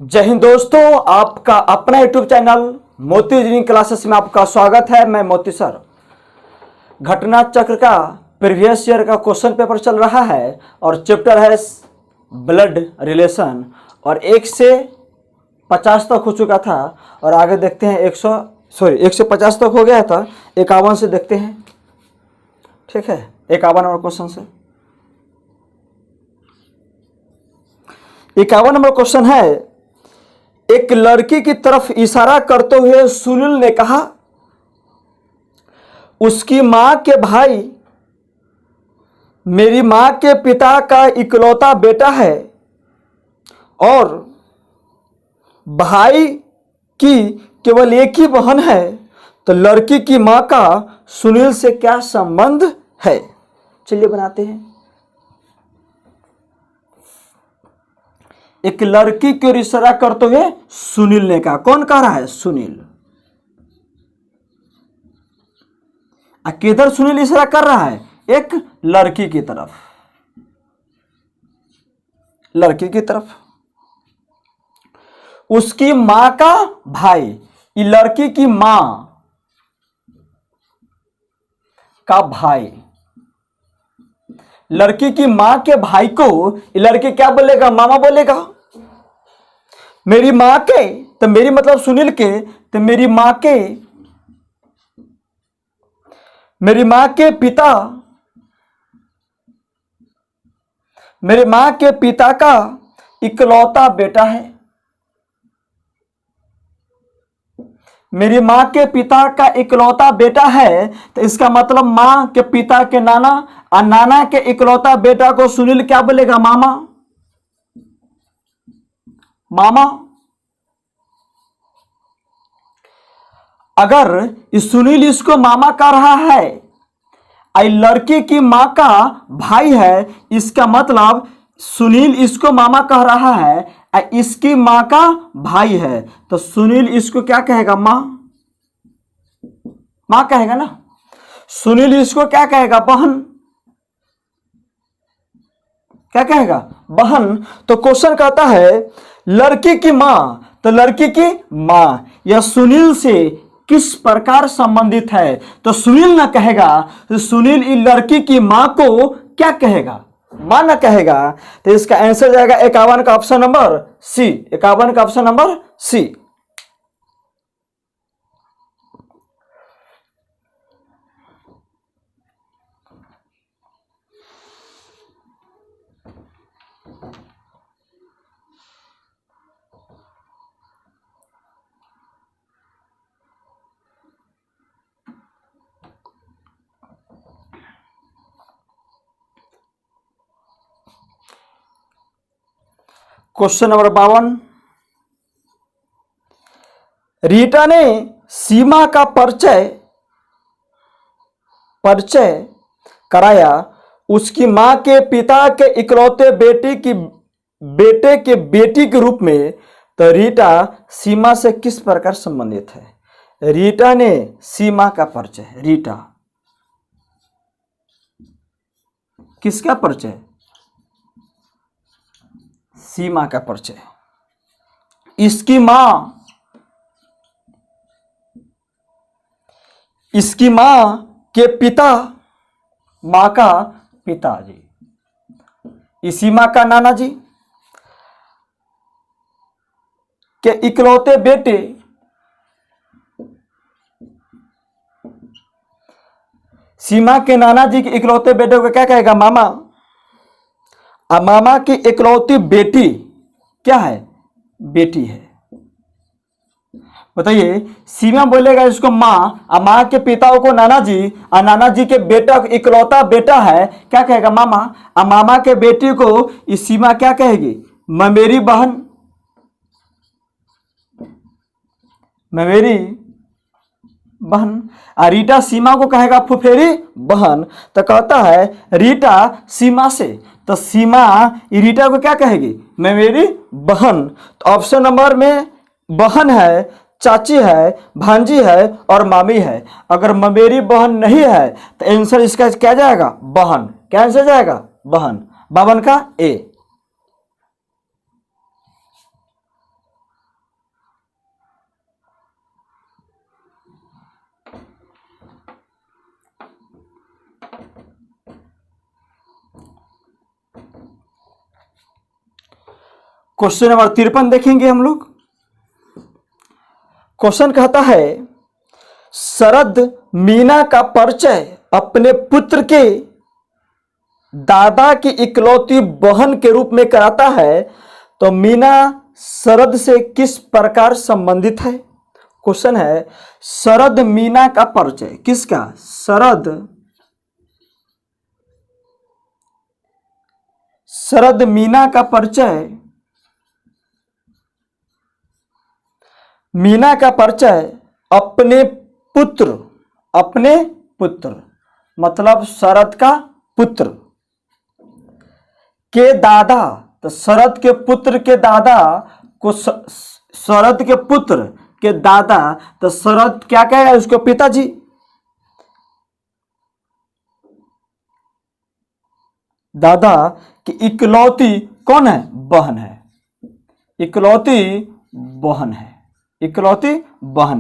जय हिंद दोस्तों, आपका अपना यूट्यूब चैनल मोती इंजीनियरिंग क्लासेस में आपका स्वागत है। मैं मोती सर। घटना चक्र का प्रीवियस ईयर का क्वेश्चन पेपर चल रहा है और चैप्टर है ब्लड रिलेशन और 1 से 50 तक हो चुका था और आगे देखते हैं 1 से 50 तक हो गया था। 51 से देखते हैं, ठीक है। 51 नंबर क्वेश्चन से 51 नंबर क्वेश्चन है। एक लड़की की तरफ इशारा करते हुए सुनील ने कहा, उसकी मां के भाई मेरी मां के पिता का इकलौता बेटा है और भाई की केवल एक ही बहन है, तो लड़की की मां का सुनील से क्या संबंध है। चलिए बनाते हैं। एक लड़की की ओर इशारा करते हुए सुनील ने कहा। कौन कह रहा है? सुनील। किधर सुनील इशारा कर रहा है? एक लड़की की तरफ, लड़की की तरफ। उसकी मां का भाई, ये लड़की की मां का भाई, लड़की की मां के भाई को लड़की क्या बोलेगा? मामा बोलेगा। मेरी मां के, तो मेरी मतलब सुनील के, तो मेरी मां के पिता, मेरी मां के पिता का इकलौता बेटा है। मेरी मां के पिता का इकलौता बेटा है, तो इसका मतलब मां के पिता के नाना और नाना के इकलौता बेटा को सुनील क्या बोलेगा? मामा। मामा। अगर इस सुनील इसको मामा कह रहा है, आई लड़की की मां का भाई है, इसका मतलब सुनील इसको मामा कह रहा है, इसकी मां का भाई है, तो सुनील इसको क्या कहेगा? मां। मां कहेगा ना। सुनील इसको क्या कहेगा? बहन। क्या कहेगा? बहन। तो क्वेश्चन कहता है लड़की की मां, तो लड़की की मां यह सुनील से किस प्रकार संबंधित है? तो सुनील ना कहेगा, तो सुनील इस लड़की की मां को क्या कहेगा? मां ना कहेगा। तो इसका आंसर जाएगा 51 का ऑप्शन नंबर सी। 51 का option number C. Question number 52। Rita ने सीमा का परिचय कराया। उसकी मां के पिता के इकलौते बेटे के बेटी के रूप में, तो रीटा सीमा से किस प्रकार संबंधित है? रीटा ने सीमा का परिचय, रीटा किसका परिचय? सीमा का परिचय। इसकी मां के पिता, मां का पिताजी, इसी मां का नाना जी के इकलौते बेटे, सीमा के नाना जी के इकलौते बेटे को क्या कहेगा? मामा। अब मामा की इकलौती बेटी क्या है? बेटी है। बताइए, सीमा बोलेगा इसको मां, और मां के पिता को नाना जी, और नाना जी के बेटा इकलौता बेटा है, क्या कहेगा? मामा। और मामा के बेटी को इस सीमा क्या कहेगी? मेरी बहन, मेरी बहन। और रीटा सीमा को कहेगा फुफेरी बहन। तो कहता है रीटा सीमा से, तो सीमा रीटा को क्या कहेगी? मैं मेरी बहन। तो ऑप्शन नंबर में बहन है, चाची है, भांजी है और मामी है। अगर मेरी बहन नहीं है तो आंसर इसका क्या जाएगा? बहन। क्या आंसर जाएगा? बहन। 52 का ए। क्वेश्चन नंबर 53 देखेंगे हम लोग। क्वेश्चन कहता है, शरद मीना का परिचय अपने पुत्र के दादा की इकलौती बहन के रूप में कराता है, तो मीना शरद से किस प्रकार संबंधित है। क्वेश्चन है, शरद मीना का परिचय, किसका, शरद मीना का परिचय, मीना का परिचय अपने पुत्र मतलब शरद का पुत्र के दादा, तो शरद के पुत्र के दादा को शरद के पुत्र के दादा, तो शरद क्या कहेगा उसके पिताजी, दादा की इकलौती कौन है, बहन है, इकलौती बहन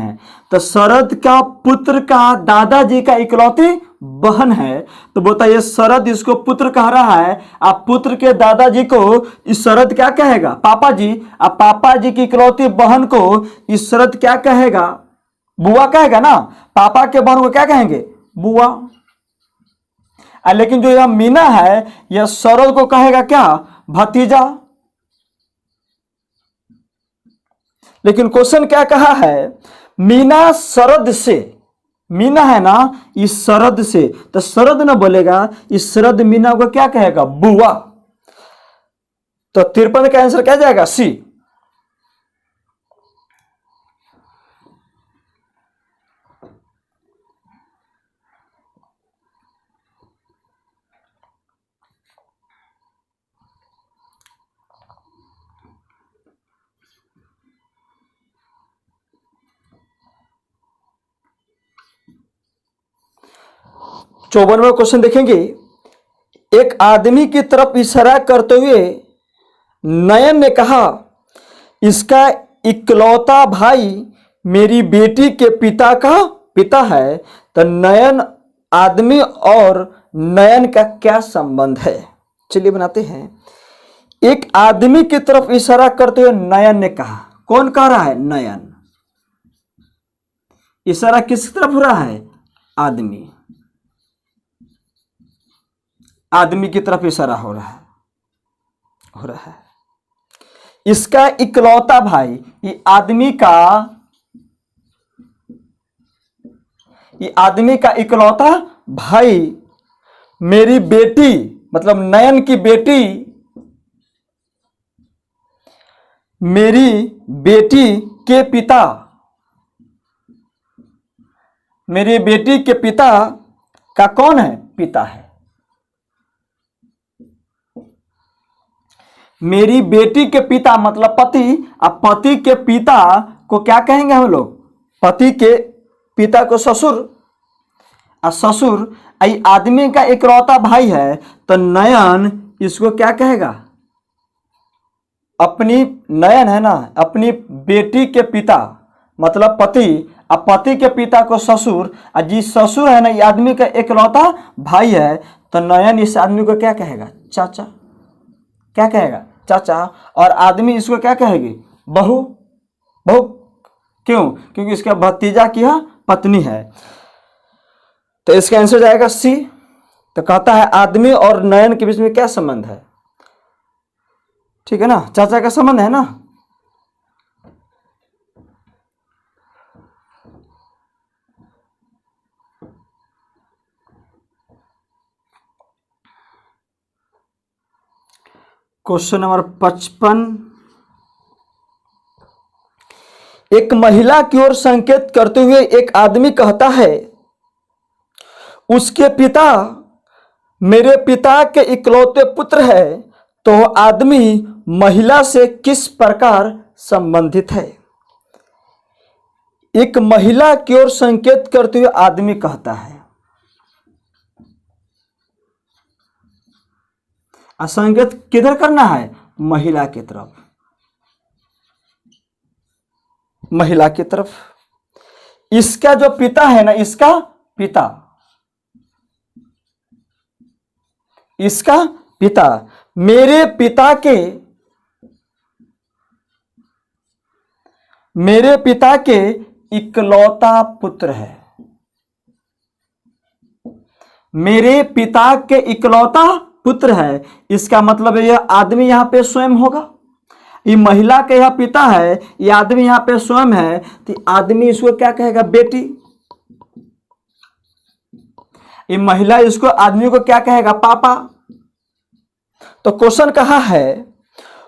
है। तो शरद का पुत्र का दादाजी का इकलौती बहन है, तो बताइए शरद इसको पुत्र कह रहा है, आप पुत्र के दादाजी को इस शरद क्या कहेगा, पापा जी। अब पापा जी की इकलौती बहन को इस शरद क्या कहेगा, बुआ कहेगा ना। पापा के बहन को क्या कहेंगे, बुआ। लेकिन जो यह मीना है यह शरद को कहेगा क्या, भतीजा। लेकिन क्वेश्चन क्या कहा है, मीना शरद से, मीना है ना इस शरद से, तो शरद ना बोलेगा, इस शरद मीना को क्या कहेगा, बुआ। तो 53 का आंसर क्या जाएगा, सी। चौवनवा क्वेश्चन देखेंगे, एक आदमी की तरफ इशारा करते हुए नयन ने कहा, इसका इकलौता भाई मेरी बेटी के पिता का पिता है, तो नयन आदमी और नयन का क्या संबंध है। चलिए बनाते हैं। एक आदमी की तरफ इशारा करते हुए नयन ने कहा, कौन कह रहा है, नयन। इशारा किसकी तरफ हो रहा है, आदमी की तरफ इशारा हो रहा है। इसका इकलौता भाई, ये आदमी का इकलौता भाई मेरी बेटी मतलब नयन की बेटी, मेरी बेटी के पिता, मेरी बेटी के पिता का कौन है, पिता है। मेरी बेटी के पिता मतलब पति। अब पति के पिता को क्या कहेंगे हम लोग, पति के पिता को ससुर। और ससुर आदमी का इकलौता भाई है, तो नयन इसको क्या कहेगा, अपनी, नयन है ना अपनी बेटी के पिता मतलब पति, अब पति के पिता को ससुर, और जिस ससुर है ना ये आदमी का इकलौता भाई है, तो नयन इस आदमी को क्या कहेगा, चाचा। क्या कहेगा, चाचा। और आदमी इसको क्या कहेगी, बहू। क्यों, क्योंकि इसका भतीजा की पत्नी है। तो इसका आंसर जाएगा सी। तो कहता है आदमी और नयन के बीच में क्या संबंध है, ठीक है ना, चाचा का संबंध है ना। क्वेश्चन नंबर 55, एक महिला की ओर संकेत करते हुए एक आदमी कहता है, उसके पिता मेरे पिता के इकलौते पुत्र है, तो आदमी महिला से किस प्रकार संबंधित है। एक महिला की ओर संकेत करते हुए आदमी कहता है, संकेत किधर करना है, महिला की तरफ, महिला की तरफ। इसका जो पिता है ना, इसका पिता मेरे पिता के मेरे पिता के इकलौता पुत्र है। मेरे पिता के इकलौता पुत्र है, इसका मतलब यह आदमी यहां पे स्वयं होगा। ये महिला के यह पिता है, ये आदमी यहां पे स्वयं है, तो आदमी इसको क्या कहेगा? बेटी। ये महिला इसको आदमी को क्या कहेगा? पापा। तो क्वेश्चन कहा है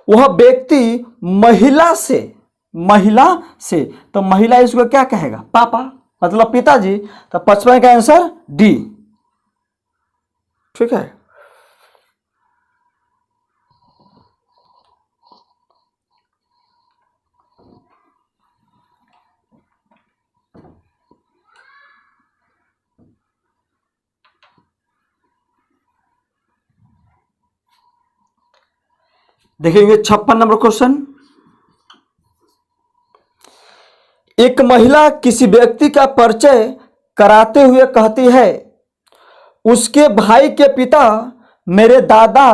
वह व्यक्ति महिला से, तो महिला इसको क्या कहेगा? पापा, मतलब पिताजी। तो 55 का आंसर डी। ठीक है। देखेंगे 56 नंबर क्वेश्चन। एक महिला किसी व्यक्ति का परिचय कराते हुए कहती है उसके भाई के पिता मेरे दादा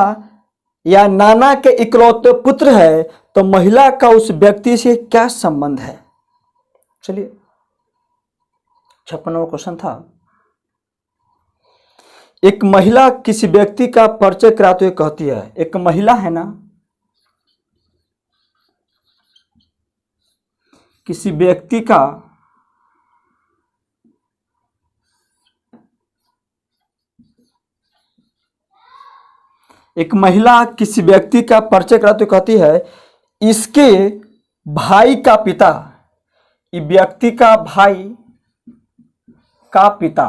या नाना के इकलौते पुत्र है, तो महिला का उस व्यक्ति से क्या संबंध है? चलिए 56 नंबर क्वेश्चन था। एक महिला किसी व्यक्ति का परिचय कराते हुए कहती है, एक महिला है ना, किसी व्यक्ति का एक महिला किसी व्यक्ति का परिचय कराते हुए कहती है इसके भाई का पिता, इस व्यक्ति का भाई का पिता,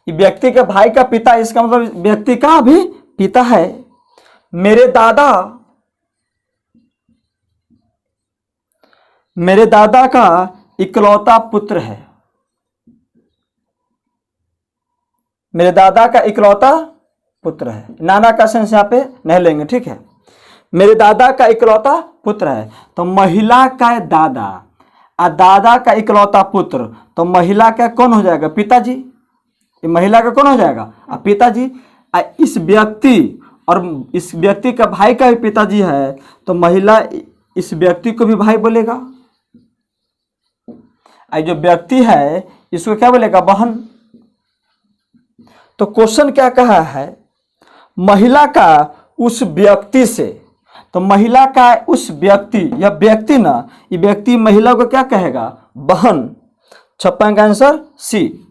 इस व्यक्ति के भाई का पिता, इसका मतलब व्यक्ति का भी पिता है, मेरे दादा का इकलौता पुत्र है। मेरे दादा का इकलौता पुत्र है। नाना का सेंस यहाँ पे नहीं लेंगे, ठीक है। मेरे दादा का इकलौता पुत्र है, तो महिला का दादा और दादा का इकलौता पुत्र, तो महिला का कौन हो जाएगा? पिताजी। ये महिला का कौन हो जाएगा? पिताजी। इस व्यक्ति और इस व्यक्ति का भाई का भी पिताजी है, तो महिला इस व्यक्ति को भी भाई बोलेगा। जो व्यक्ति है इसको क्या बोलेगा? बहन। तो क्वेश्चन क्या कहा है? महिला का उस व्यक्ति से, तो महिला का उस व्यक्ति, यह व्यक्ति ना, ये व्यक्ति महिला को क्या कहेगा? बहन। 56 का आंसर सी।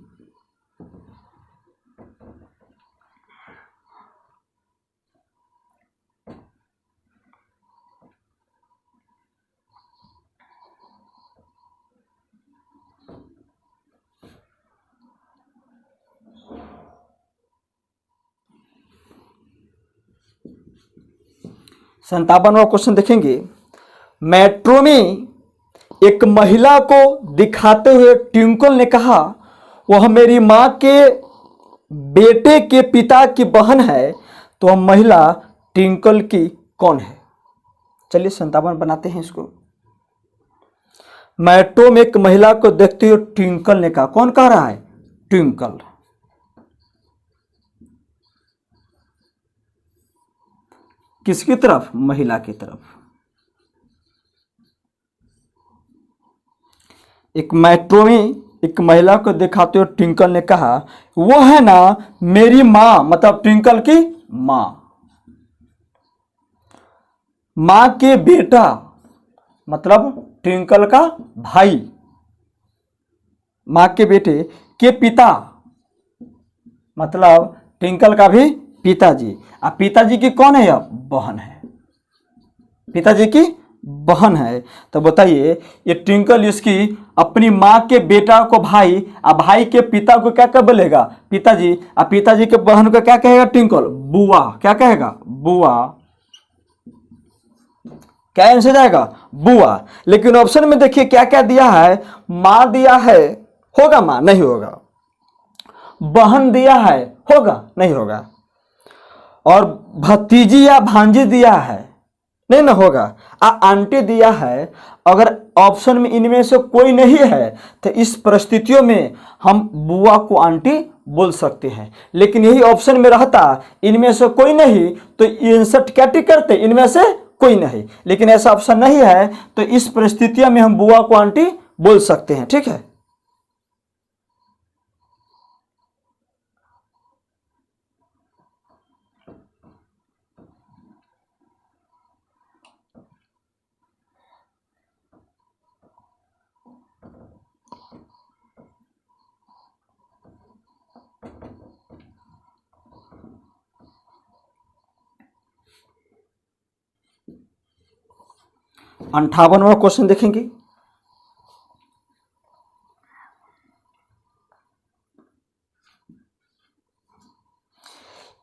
संतावनवां क्वेश्चन देखेंगे। मेट्रो में एक महिला को दिखाते हुए ट्विंकल ने कहा वह मेरी मां के बेटे के पिता की बहन है, तो वह महिला ट्विंकल की कौन है? चलिए 57 बनाते हैं इसको। मेट्रो में एक महिला को देखते हुए ट्विंकल ने कहा, कौन कह रहा है? ट्विंकल। किसकी तरफ? महिला की तरफ। एक मेट्रो में एक महिला को दिखाते हुए ट्विंकल ने कहा वो है ना मेरी मां, मतलब ट्विंकल की मां। मां के बेटा मतलब ट्विंकल का भाई, मां के बेटे के पिता मतलब ट्विंकल का भी पिताजी। अब पिताजी की कौन है? अब बहन है, पिताजी की बहन है। तो बताइए ये ट्विंकल इसकी अपनी मां के बेटा को भाई, और भाई के पिता को क्या क्या बोलेगा? पिताजी। और पिताजी के बहन को क्या कहेगा? ट्विंकल। बुआ। क्या कहेगा? बुआ। क्या आंसर जाएगा? बुआ। लेकिन ऑप्शन में देखिए क्या क्या दिया है। मां दिया है, होगा मां? नहीं होगा। बहन दिया है, होगा? नहीं होगा। और भतीजी या भांजी दिया है, नहीं ना होगा। आंटी दिया है। अगर ऑप्शन में इनमें से कोई नहीं है तो इस परिस्थितियों में हम बुआ को आंटी बोल सकते हैं। लेकिन यही ऑप्शन में रहता इनमें से कोई नहीं, तो इंसर्ट क्या टिक करते? इनमें से कोई नहीं। लेकिन ऐसा ऑप्शन नहीं है, तो इस परिस्थितियों में हम बुआ को आंटी बोल सकते हैं। ठीक है, अंठावनवा क्वेश्चन देखेंगे।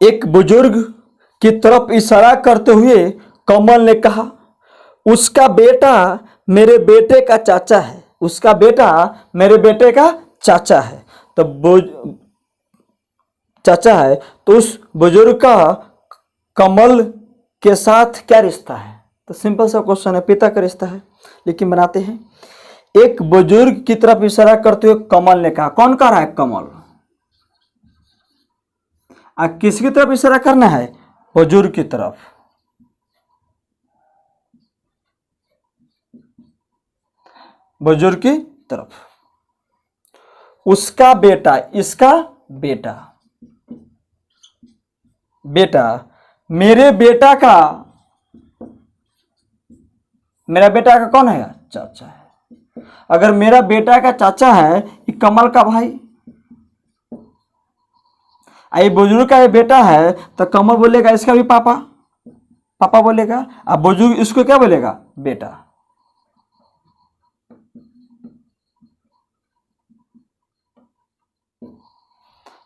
एक बुजुर्ग की तरफ इशारा करते हुए कमल ने कहा, उसका बेटा मेरे बेटे का चाचा है। उसका बेटा मेरे बेटे का चाचा है। तो चाचा है, तो उस बुजुर्ग का कमल के साथ क्या रिश्ता है? तो सिंपल सा क्वेश्चन है, पिता का रिश्ता है। लेकिन बनाते हैं, एक बुजुर्ग की तरफ इशारा करते हुए कमल ने कहा। कौन कह रहा है? कमल। किसकी तरफ इशारा करना है? बुजुर्ग की तरफ। बुजुर्ग की तरफ। उसका बेटा, इसका बेटा, बेटा मेरे बेटा का, मेरा बेटा का कौन है? चाचा है। अगर मेरा बेटा का चाचा है, ये कमल का भाई, ये बुजुर्ग का ये बेटा है, तो कमल बोलेगा इसका भी पापा, पापा बोलेगा। अब बुजुर्ग इसको क्या बोलेगा? बेटा।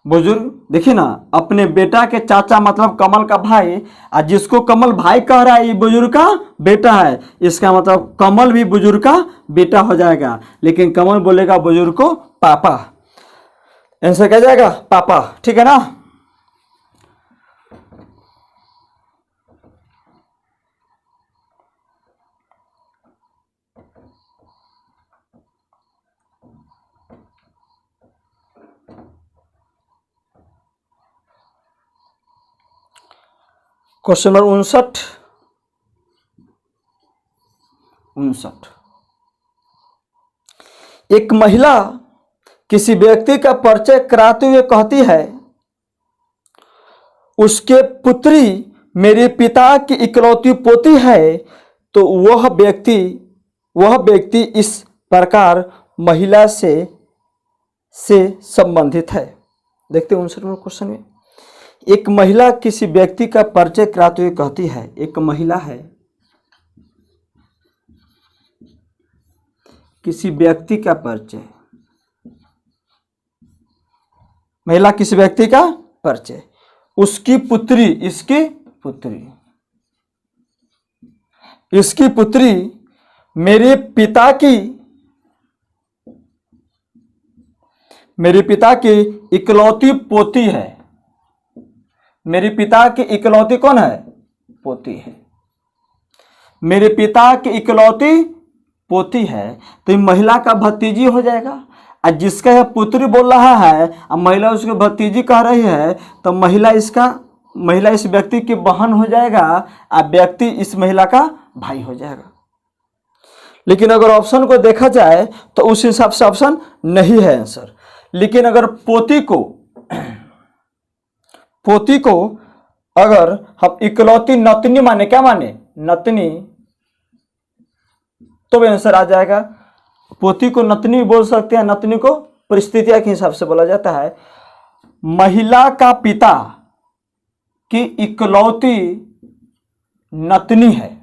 बुजुर्ग देखिए ना, अपने बेटा के चाचा मतलब कमल का भाई, और जिसको कमल भाई कह रहा है ये बुजुर्ग का बेटा है, इसका मतलब कमल भी बुजुर्ग का बेटा हो जाएगा। लेकिन कमल बोलेगा बुजुर्ग को पापा। आंसर क्या जाएगा? पापा। ठीक है ना। Question number 59। एक महिला किसी व्यक्ति का परिचय कराते हुए कहती है, उसके पुत्री मेरे पिता की इकलौती पोती है। तो वह व्यक्ति इस प्रकार महिला से संबंधित है। देखते हैं 59वें क्वेश्चन में। एक महिला किसी व्यक्ति का परिचय कराते हुए कहती है, एक महिला है, किसी व्यक्ति का परिचय, महिला किसी व्यक्ति का परिचय, उसकी पुत्री, इसकी पुत्री मेरे पिता की इकलौती पोती है। मेरे पिता की इकलौती कौन है? पोती है। मेरे पिता की इकलौती पोती है, तो महिला का भतीजी हो जाएगा। और जिसका यह पुत्री बोल रहा है और महिला उसको भतीजी कह रही है, तो महिला इस व्यक्ति की बहन हो जाएगा और व्यक्ति इस महिला का भाई हो जाएगा। लेकिन अगर ऑप्शन को देखा जाए तो उस हिसाब से ऑप्शन नहीं है आंसर। लेकिन अगर पोती को अगर हम इकलौती नतनी माने, क्या माने? नतनी, तो भी आंसर आ जाएगा। पोती को नतनी भी बोल सकते हैं। नतनी को परिस्थितियों के हिसाब से बोला जाता है। महिला का पिता की इकलौती नतनी है,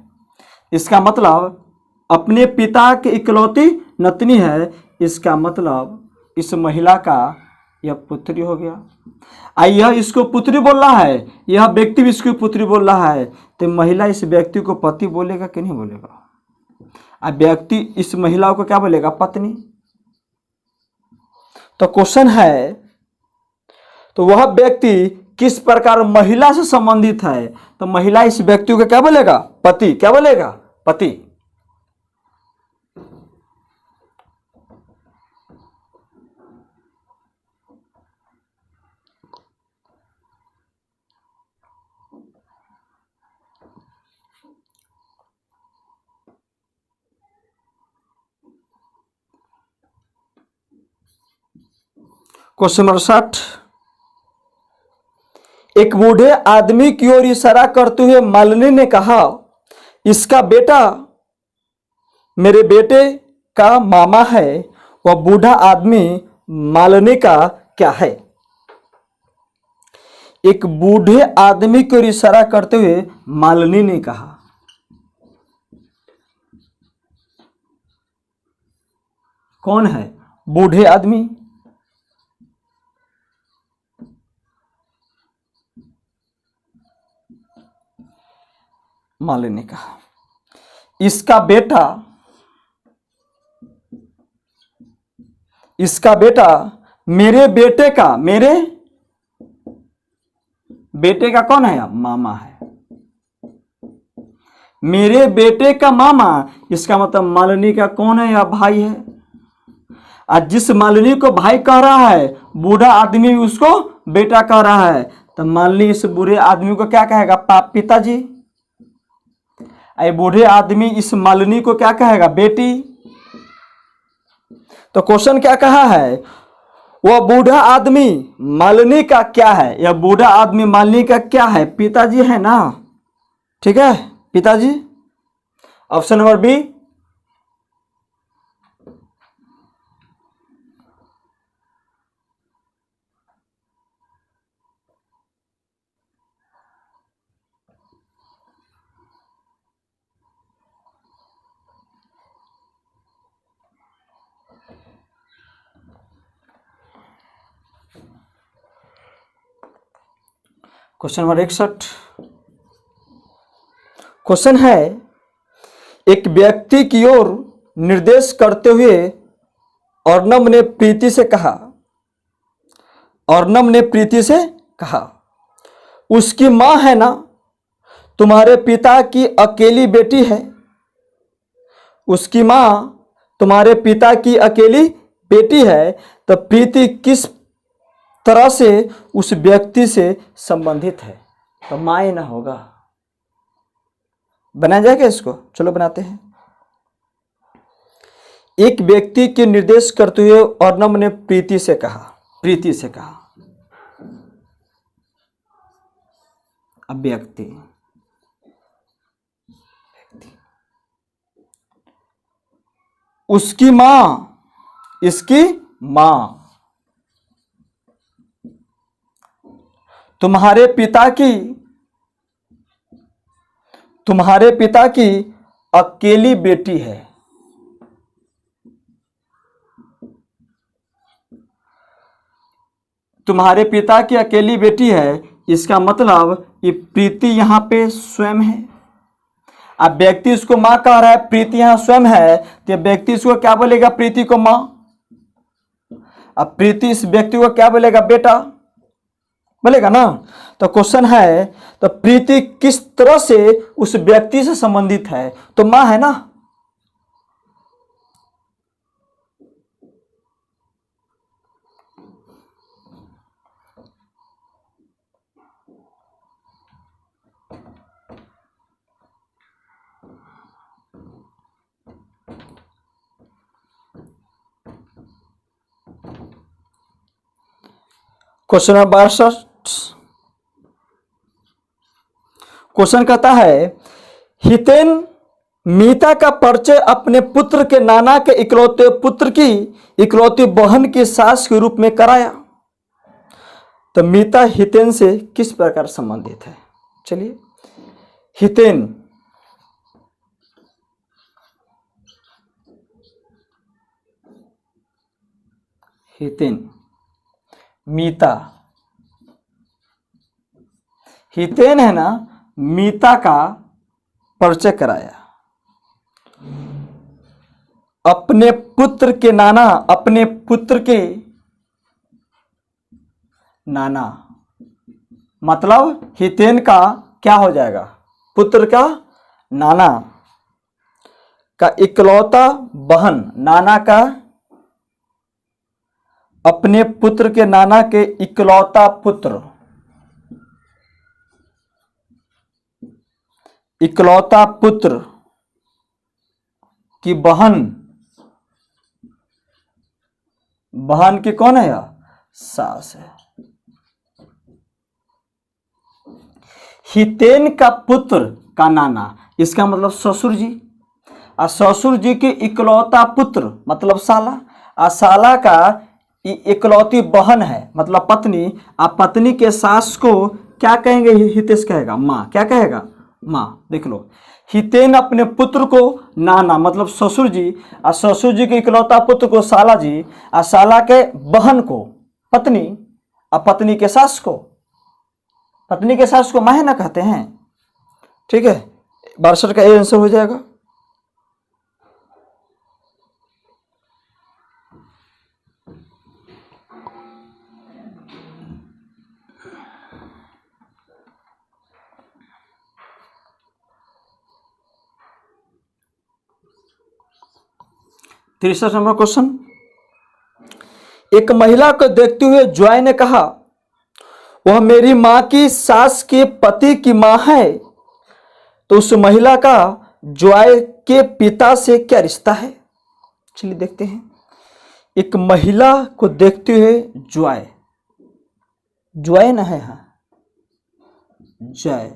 इसका मतलब अपने पिता की इकलौती नतनी है, इसका मतलब इस महिला का यह पुत्री हो गया। यह इसको पुत्री बोल रहा है, यह व्यक्ति भी इसको पुत्री बोल रहा है, तो महिला इस व्यक्ति को पति बोलेगा कि नहीं बोलेगा? अब व्यक्ति इस महिला को क्या बोलेगा? पत्नी। तो क्वेश्चन है, तो वह व्यक्ति किस प्रकार महिला से संबंधित है? तो महिला इस व्यक्ति को क्या बोलेगा? पति। क्या बोलेगा? पति। Question number 60। एक बूढ़े आदमी की ओर इशारा करते हुए मालिनी ने कहा, इसका बेटा मेरे बेटे का मामा है। वह बूढ़ा आदमी मालिनी का क्या है? एक बूढ़े आदमी की ओर इशारा करते हुए मालिनी ने कहा, कौन है बूढ़े आदमी? मालिनी ने कहा, इसका बेटा मेरे बेटे का कौन है? मामा है। मेरे बेटे का मामा, इसका मतलब मालिनी का कौन है? या भाई है। आज जिस मालिनी को भाई कह रहा है, बूढ़ा आदमी उसको बेटा कह रहा है, तो मालिनी इस बूढ़े आदमी को क्या कहेगा? पिताजी। बूढ़े आदमी इस मालिनी को क्या कहेगा? बेटी। तो क्वेश्चन क्या कहा है? वह बूढ़ा आदमी मालिनी का क्या है? यह बूढ़ा आदमी मालिनी का क्या है? पिताजी है ना। ठीक है, पिताजी। Option number B. Question number 61। Question है, एक व्यक्ति की ओर निर्देश करते हुए अर्नब ने प्रीति से कहा, उसकी मां है ना, तुम्हारे पिता की अकेली बेटी है। उसकी मां तुम्हारे पिता की अकेली बेटी है, तो प्रीति किस तरह से उस व्यक्ति से संबंधित है? तो मां ही ना होगा। बनाया जाएगा इसको? चलो बनाते हैं। एक व्यक्ति के निर्देश करते हुए अर्नब ने प्रीति से कहा, अब व्यक्ति, उसकी मां, इसकी मां तुम्हारे पिता की अकेली बेटी है। तुम्हारे पिता की अकेली बेटी है, इसका मतलब ये प्रीति यहां पे स्वयं है। अब व्यक्ति इसको मां कह रहा है, प्रीति यहां स्वयं है, तो व्यक्ति इसको क्या बोलेगा? प्रीति को मां। अब प्रीति इस व्यक्ति को क्या बोलेगा? बेटा बोलेगा ना। तो क्वेश्चन है, तो प्रीति किस तरह से उस व्यक्ति से संबंधित है? तो मां है ना। Question number 62। क्वेश्चन कहता है, हितेन मीता का परिचय अपने पुत्र के नाना के इकलौते पुत्र की इकलौती बहन की सास के रूप में कराया। तो मीता हितेन से किस प्रकार संबंधित है? चलिए, हितेन मीता, हितेन है ना, मीता का परिचय कराया। अपने पुत्र के नाना, मतलब हितेन का क्या हो जाएगा? पुत्र का नाना का इकलौता बहन, नाना का अपने पुत्र के नाना के इकलौता पुत्र की बहन की कौन है? सास है। हितेन का पुत्र का नाना, इसका मतलब ससुर जी, और ससुर जी के इकलौता पुत्र मतलब साला, और साला का इकलौती बहन है मतलब पत्नी, और पत्नी के सास को क्या कहेंगे? हितेश कहेगा माँ। क्या कहेगा? माँ। देख लो, हितेन अपने पुत्र को नाना मतलब ससुर जी, और ससुर जी के इकलौता पुत्र को साला जी, और साला के बहन को पत्नी, और पत्नी के सास को, पत्नी के सास को माँ ना कहते हैं। ठीक है, 62 का ए आंसर हो जाएगा। तिरसठ नंबर क्वेश्चन। एक महिला को देखते हुए जॉय ने कहा, वह मेरी मां की सास के पति की मां है। तो उस महिला का जॉय के पिता से क्या रिश्ता है? चलिए देखते हैं। एक महिला को देखते हुए जॉय, जॉय ना है, हाँ जॉय,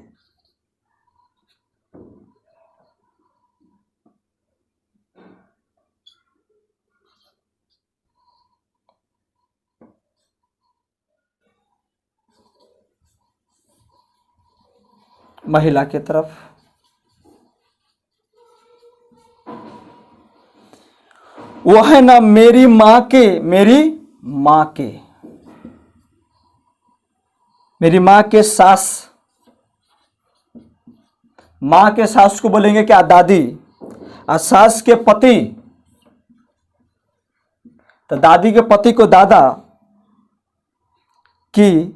महिला की तरफ, वह है ना मेरी मां के, मेरी मां के, मेरी मां के सास, मां के सास को बोलेंगे क्या? दादी। और सास के पति, तो दादी के पति को दादा की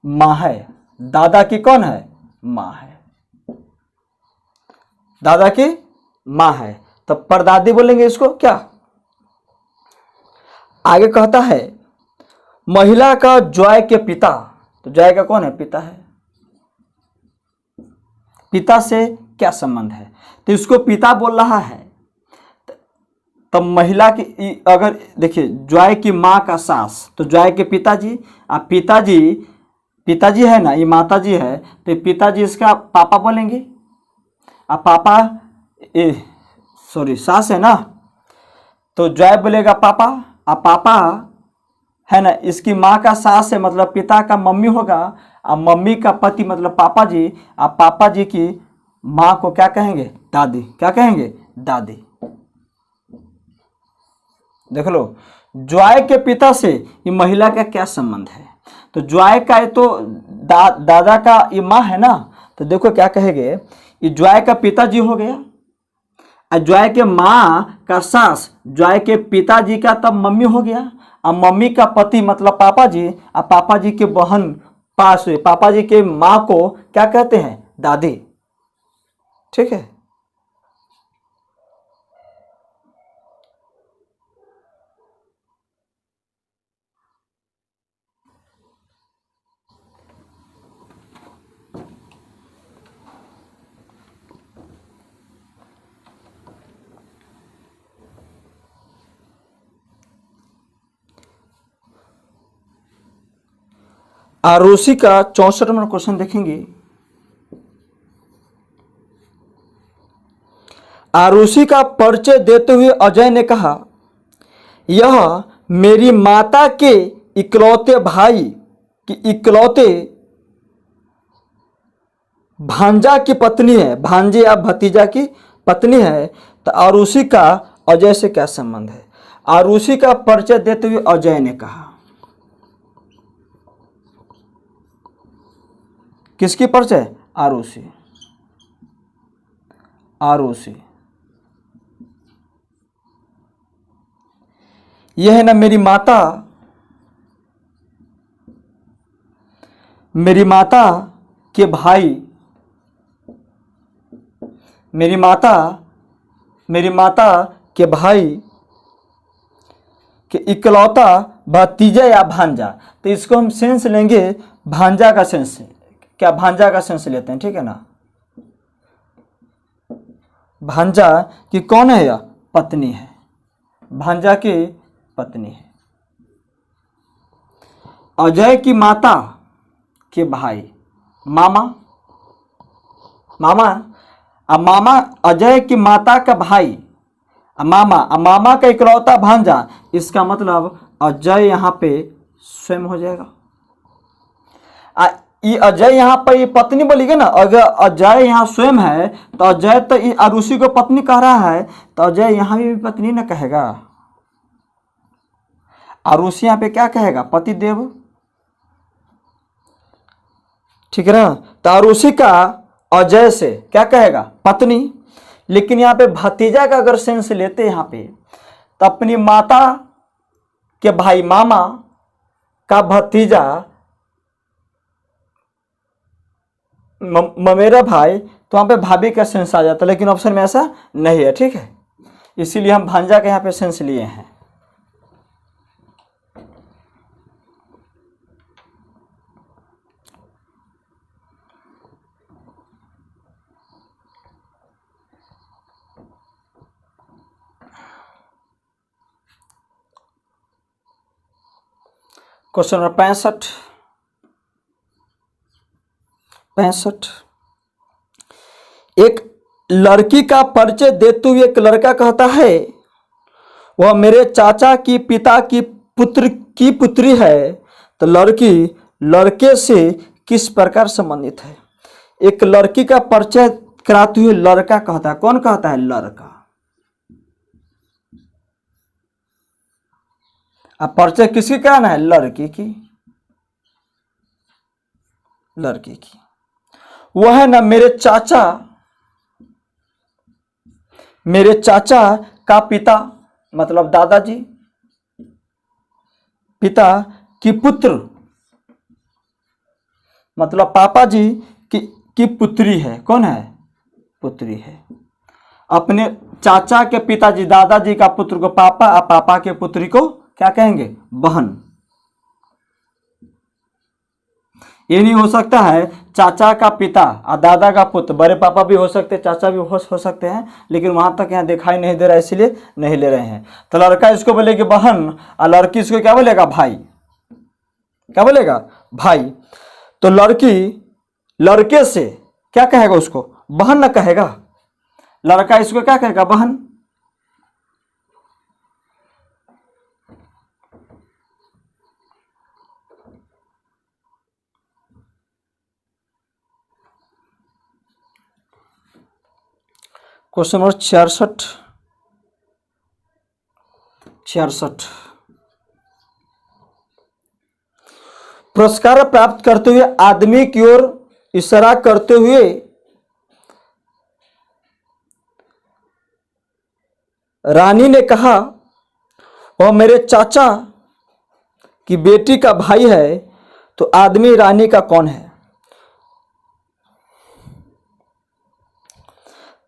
मां है। दादा की कौन है? मां है। दादा की मां है, तो परदादी बोलेंगे इसको क्या? आगे कहता है महिला का जॉय के पिता, तो जॉय का कौन है? पिता है। पिता से क्या संबंध है? तो इसको पिता बोल रहा है। तब महिला की, अगर देखिए जॉय की मां का सास, तो जॉय के पिताजी, और पिताजी, पिताजी है ना, ये माताजी है, तो पिताजी इसका पापा बोलेंगे। अब पापा, सॉरी सास है ना, तो जॉय बोलेगा पापा। अब पापा है ना, इसकी माँ का सास है मतलब पिता का मम्मी होगा, और मम्मी का पति मतलब पापा जी। अब पापा जी की माँ को क्या कहेंगे? दादी। क्या कहेंगे? दादी। देख लो, जॉय के पिता से ये महिला का क्या संबंध है? तो जॉय का ये तो दादा का ये माँ है ना, तो देखो क्या कहेंगे, ये जॉय का पिताजी हो गया, और जॉय के माँ का सास जॉय के पिताजी का तब मम्मी हो गया, और मम्मी का पति मतलब पापा जी, और पापा जी के बहन पास हुए, पापा जी के माँ को क्या कहते हैं? दादी। ठीक है, आरुषि का 64 नंबर क्वेश्चन देखेंगे। आरुषि का परिचय देते हुए अजय ने कहा, यह मेरी माता के इकलौते भाई की इकलौते भांजा की पत्नी है, भांजे या भतीजा की पत्नी है। तो आरुषि का अजय से क्या संबंध है? आरुषि का परिचय देते हुए अजय ने कहा, किसकी परिचय? आरुषि। आरुषि, यह है ना मेरी माता, मेरी माता के भाई, मेरी माता के भाई के इकलौता भतीजा या भांजा। तो इसको हम सेंस लेंगे भांजा का सेंस, क्या भांजा का सेंस लेते हैं, ठीक है ना। भांजा की कौन है? यह पत्नी है, भांजा की पत्नी है। अजय की माता के भाई मामा, मामा, अब मामा अजय की माता का भाई मामा, अब मामा का इकलौता भांजा, इसका मतलब अजय यहाँ पे स्वयं हो जाएगा। ये अजय यहाँ पर ये पत्नी बोलेगी ना, अगर अजय यहाँ स्वयं है तो अजय तो अरुषि को पत्नी कह रहा है, तो अजय यहाँ भी पत्नी न कहेगा। अरुषि यहाँ पे क्या कहेगा? पति देव, ठीक है ना। तो अरुषि का अजय से क्या कहेगा? पत्नी। लेकिन यहाँ पे भतीजा का अगर सेंस लेते यहाँ पे, तो अपनी माता के भाई मामा का भतीजा मेरा भाई, तो वहाँ पे भाभी का सेंस आ जाता है, लेकिन ऑप्शन में ऐसा नहीं है, ठीक है। इसीलिए हम भांजा के यहाँ पे सेंस लिए हैं। Question number 65। एक लड़की का परिचय देते हुए एक लड़का कहता है वह मेरे चाचा की पिता की पुत्री है। तो लड़की लड़के से किस प्रकार संबंधित है? एक लड़की का परिचय कराते हुए लड़का कहता है, कौन कहता है? लड़का। अब परिचय किसकी कराना है? लड़की की, लड़की की। वह है ना मेरे चाचा का पिता, मतलब दादाजी, पिता की पुत्र, मतलब पापा जी की पुत्री है। कौन है? पुत्री है। अपने चाचा के पिताजी दादाजी का पुत्र को पापा, और पापा के पुत्री को क्या कहेंगे? बहन। ये नहीं हो सकता है चाचा का पिता और दादा का पुत्र, बड़े पापा भी हो सकते, चाचा भी हो सकते हैं, लेकिन वहां तक यहाँ दिखाई नहीं दे रहा है, इसलिए नहीं ले रहे हैं। तो लड़का इसको बोलेगी बहन और लड़की इसको क्या बोलेगा? भाई। क्या बोलेगा? भाई। तो लड़की लड़के से क्या कहेगा? उसको बहन न कहेगा। लड़का इसको क्या कहेगा? बहन। Question number 66। पुरस्कार प्राप्त करते हुए आदमी की ओर इशारा करते हुए रानी ने कहा वह मेरे चाचा की बेटी का भाई है। तो आदमी रानी का कौन है?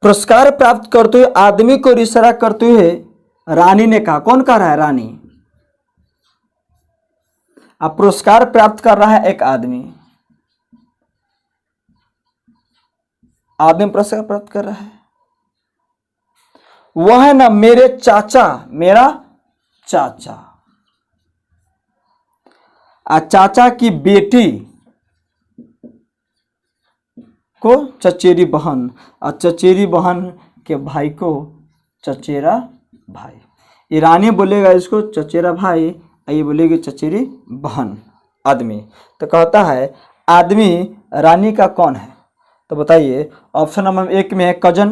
पुरस्कार प्राप्त करते हुए आदमी को इशारा करते हुए रानी ने कहा, कौन कह रहा है? रानी। अब पुरस्कार प्राप्त कर रहा है एक आदमी, पुरस्कार प्राप्त कर रहा है। वह है ना मेरे चाचा, मेरा चाचा, चाचा की बेटी को चचेरी बहन, और चचेरी बहन के भाई को चचेरा भाई। ईरानी बोलेगा इसको चचेरा भाई, ये बोलेगी चचेरी बहन। आदमी तो कहता है आदमी रानी का कौन है? तो बताइए। ऑप्शन नंबर 1 में है कजन,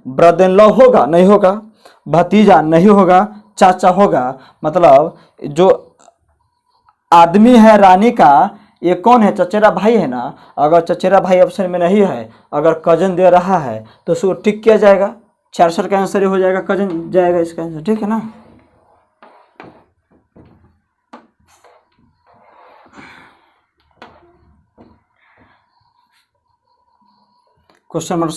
ब्रदर इन लॉ होगा? नहीं होगा। भतीजा? नहीं होगा। चाचा होगा। मतलब जो आदमी है रानी का, ये कौन है? चचेरा भाई है ना। अगर चचेरा भाई ऑप्शन में नहीं है, अगर कजन दे रहा है तो उसको टिक किया जाएगा। 66 का आंसर हो जाएगा, कजन जाएगा इसका आंसर, ठीक है ना। क्वेश्चन नंबर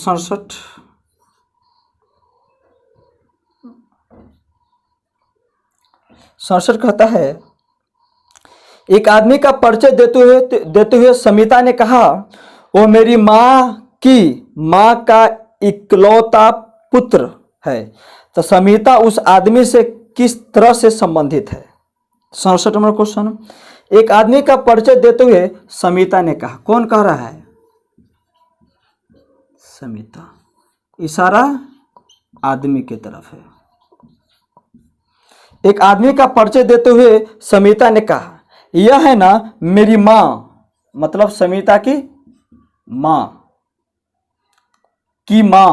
67 कहता है एक आदमी का परिचय देते हुए समिता ने कहा वो मेरी माँ का इकलौता पुत्र है। तो समिता उस आदमी से किस तरह से संबंधित है? 67 नंबर क्वेश्चन। एक आदमी का परिचय देते हुए समीता ने कहा, कौन कह रहा है? समीता। इशारा आदमी की तरफ है। एक आदमी का परिचय देते हुए समीता ने कहा, यह है ना मेरी मां, मतलब समीता की मां की मां।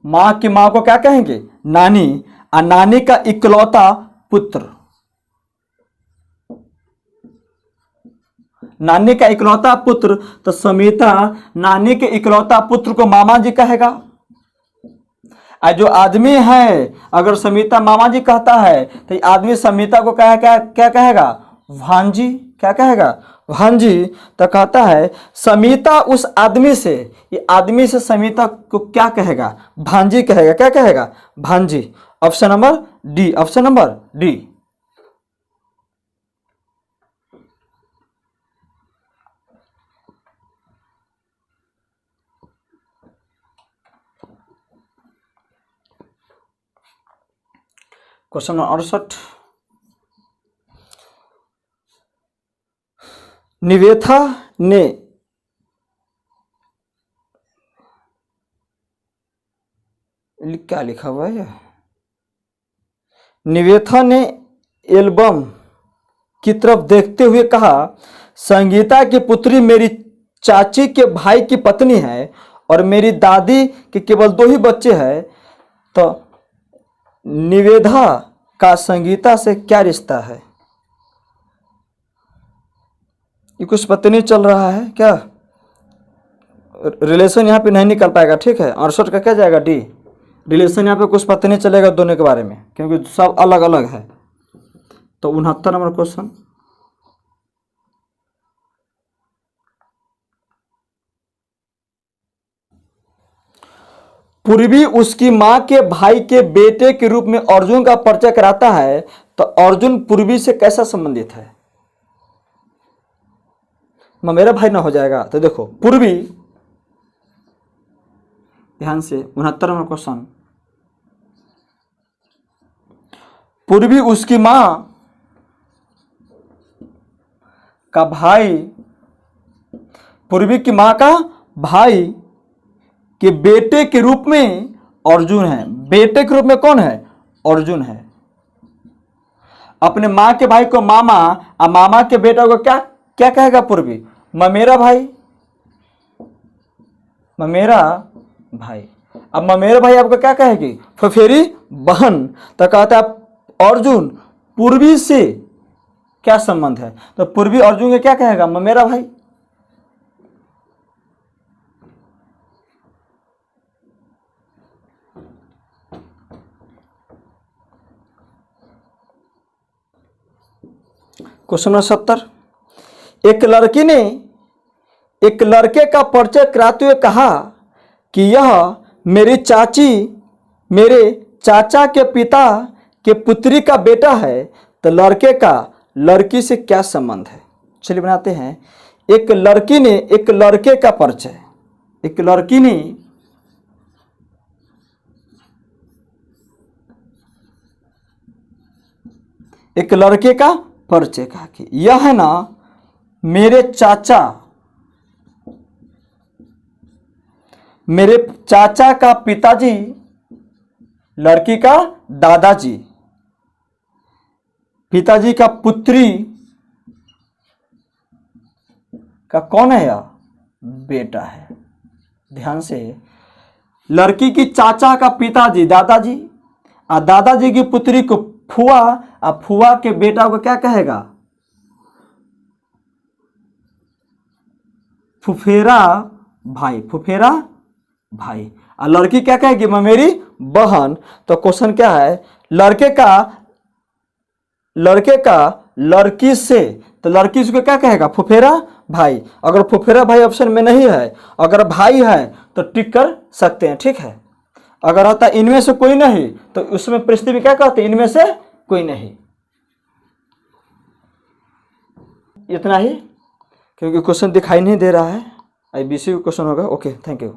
मां की मां को क्या कहेंगे? नानी। और नानी का इकलौता पुत्र, नानी का इकलौता पुत्र, तो समीता नानी के इकलौता पुत्र को मामा जी कहेगा। और जो आदमी है, अगर समीता मामा जी कहता है तो आदमी समीता को क्या कहेगा? भांजी। क्या कहेगा? भांजी। तो कहता है समीता उस आदमी से, ये आदमी से समीता को क्या कहेगा? भांजी कहेगा। क्या कहेगा? भांजी। Option number D, option number D. Question number 68, Nivetha ने क्या लिखा हुआ है? निवेथा ने एल्बम की तरफ देखते हुए कहा, संगीता की पुत्री मेरी चाची के भाई की पत्नी है और मेरी दादी के केवल 2 ही बच्चे हैं, तो निवेदा का संगीता से क्या रिश्ता है? ये कुछ पता नहीं चल रहा है क्या? रिलेशन यहाँ पे नहीं निकल पाएगा, ठीक है। 68 का क्या जाएगा? डी। रिलेशन यहाँ पे कुछ पता नहीं चलेगा दोनों के बारे में, क्योंकि सब अलग अलग है। तो 69 नंबर क्वेश्चन, पूर्वी उसकी मां के भाई के बेटे के रूप में अर्जुन का परिचय कराता है, तो अर्जुन पूर्वी से कैसा संबंधित है? मेरा भाई ना हो जाएगा। तो देखो पूर्वी, ध्यान से 69 नंबर क्वेश्चन, पूर्वी उसकी मां का भाई, पूर्वी की मां का भाई के बेटे के रूप में अर्जुन है। बेटे के रूप में कौन है? अर्जुन है। अपने मां के भाई को मामा और मामा के बेटा को क्या क्या कहेगा? पूर्वी ममेरा भाई, ममेरा भाई। अब ममेरा भाई आपको क्या कहेगी? फफेरी बहन। तो कहता है अर्जुन पूर्वी से क्या संबंध है? तो पूर्वी अर्जुन के क्या कहेगा? ममेरा भाई। क्वेश्चन नंबर 70, एक लड़की ने एक लड़के का परिचय कराते हुए कहा कि यह मेरी चाची, मेरे चाचा के पिता के पुत्री का बेटा है, तो लड़के का लड़की से क्या संबंध है? चलिए बनाते हैं। एक लड़की ने एक लड़के का परिचय, एक लड़की ने एक लड़के का परिचय कहा कि यह है ना मेरे चाचा, मेरे चाचा का पिताजी, लड़की का दादाजी, पिताजी का पुत्री का कौन है? यह बेटा है। ध्यान से, लड़की की चाचा का पिताजी दादाजी, और दादाजी की पुत्री को फुआ, और फुआ के बेटा को क्या कहेगा? फुफेरा भाई, फुफेरा भाई। और लड़की क्या कहेगी? मेरी बहन। तो क्वेश्चन क्या है? लड़के का लड़की से, तो लड़की से क्या कहेगा? फुफेरा भाई। अगर फुफेरा भाई ऑप्शन में नहीं है, अगर भाई है तो टिक कर सकते हैं, ठीक है। अगर आता इनमें से कोई नहीं, तो उसमें परिस्थिति में क्या कहते हैं? इनमें से कोई नहीं। इतना ही, क्योंकि क्वेश्चन दिखाई नहीं दे रहा है। IBC क्वेश्चन होगा। Okay, thank you.